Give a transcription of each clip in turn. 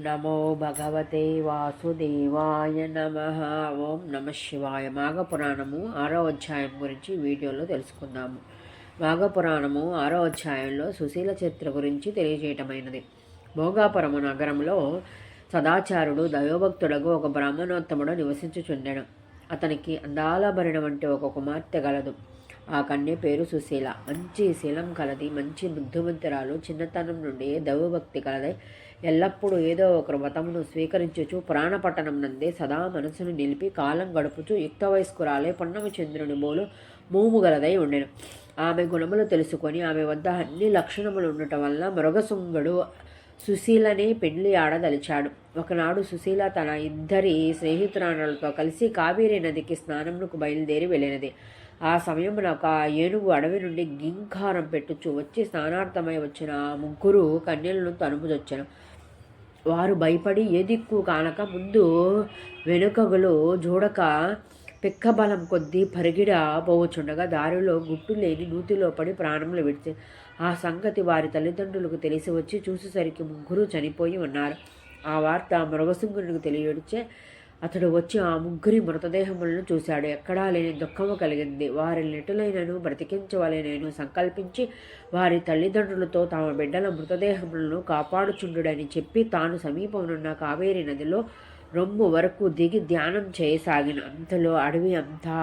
నమో భగవతే వాసుదేవాయ నమః. ఓం నమ శివాయ. మాఘపురాణము 6వ అధ్యాయం గురించి వీడియోలో తెలుసుకుందాము. మాఘపురాణము 6వ అధ్యాయంలో సుశీల చరిత్ర గురించి తెలియజేయటమైనది. భోగాపురము నగరంలో సదాచారుడు దైవభక్తుడగు ఒక బ్రాహ్మణోత్తముడు నివసించుచుండెను. అతనికి అందాలభరణ వంటి ఒక కుమార్తె గలదు. ఆ కన్య పేరు సుశీల. మంచి శీలం కలది, మంచి బుద్ధిమంతురాలు, చిన్నతనం నుండి దైవభక్తి కలదై ఎల్లప్పుడూ ఏదో ఒక వ్రతమును స్వీకరించుచు పురాణపట్టణం నందే సదా మనసును నిలిపి కాలం గడుపుచు యుక్త వయస్కురాలే పొన్నమి చంద్రుని బోలు మూము గలదై ఉండెను. ఆమె గుణములు తెలుసుకొని ఆమె వద్ద అన్ని లక్షణములు ఉండటం వల్ల మృగశృంగుడు సుశీలని పెళ్లి ఆడదలిచాడు. ఒకనాడు సుశీల తన ఇద్దరి స్నేహితురాలతో కలిసి కావేరీ నదికి స్నానమునకు బయలుదేరి వెళ్ళినది. ఆ సమయమున ఒక ఏనుగు అడవి నుండి గింకారం పెట్టుచు వచ్చి స్నానార్థమై వచ్చిన ఆ ముగ్గురు కన్యలను తనుపుదొచ్చెను. వారు భయపడి ఏ దిక్కు కానక ముందు వెనుకగులు చూడక పిక్కబలం కొద్దీ పరిగిడ పోవచుండగా దారిలో గుట్టు లేని నూతిలో పడి ప్రాణములు విడిచి ఆ సంగతి వారి తల్లిదండ్రులకు తెలిసి వచ్చి చూసేసరికి ముగ్గురు చనిపోయి ఉన్నారు. ఆ వార్త మృగశృంగునికి తెలియడిచే అతడు వచ్చి ఆ ముగ్గురి మృతదేహములను చూశాడు. ఎక్కడా లేని దుఃఖము కలిగింది. వారి నెటులైనను బ్రతికించవలెనను సంకల్పించి వారి తల్లిదండ్రులతో తమ బిడ్డల మృతదేహములను కాపాడుచుండుడని చెప్పి తాను సమీపమునున్న కావేరీ నదిలో రొమ్ము వరకు దిగి ధ్యానం చేయసాగిన. అంతలో అడవి అంతా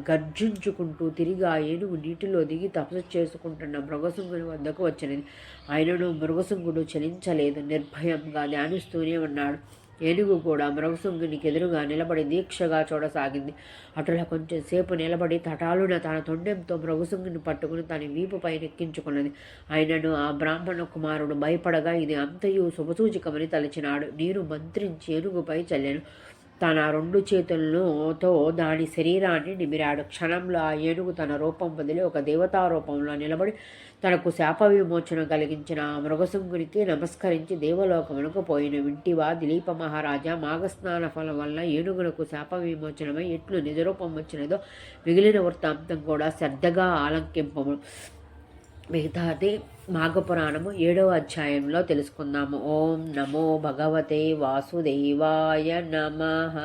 గర్జించుకుంటూ తిరిగి ఆ ఏనుగు నీటిలో దిగి తపస్సు చేసుకుంటున్న మృగశృంగుని వద్దకు వచ్చినది. ఆయనను మృగశృంగుడు చలించలేదు, నిర్భయంగా ధ్యానిస్తూనే ఉన్నాడు. ఏనుగు కూడా మృగశృంగునికి ఎదురుగా నిలబడి దీక్షగా చూడసాగింది. అటులా కొంచెం సేపు నిలబడి తటాలున తన తొండెంతో మృగశృంగుని పట్టుకుని తన వీపుపై నెక్కించుకున్నది. ఆయనను ఆ బ్రాహ్మణ కుమారుడు భయపడగా ఇది అంతయు శుభసూచకమని తలచినాడు. నీరు మంత్రించి ఏనుగుపై చల్లెను. తన రెండు చేతులతో దాని శరీరాన్ని నిమిరాడు. క్షణంలో ఆ ఏనుగు తన రూపం వదిలి ఒక దేవతా రూపంలో నిలబడి తనకు శాప విమోచన కలిగించిన ఆ మృగశృంగునికి నమస్కరించి దేవలోకమునకు పోయిన. వింటివా దిలీప మహారాజా, మాఘస్నాన ఫలం వల్ల ఏనుగులకు శాప విమోచనమై ఎట్లు నిజరూపం వచ్చినదో మిగిలిన వృత్తాంతం కూడా శ్రద్ధగా ఆలంకింపము. మిగతాది మాఘపురాణము 7వ అధ్యాయంలో తెలుసుకుందాము. ఓం నమో భగవతే వాసుదేవాయ నమః.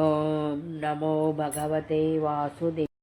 ఓం నమో భగవతే వాసుదేవాయ.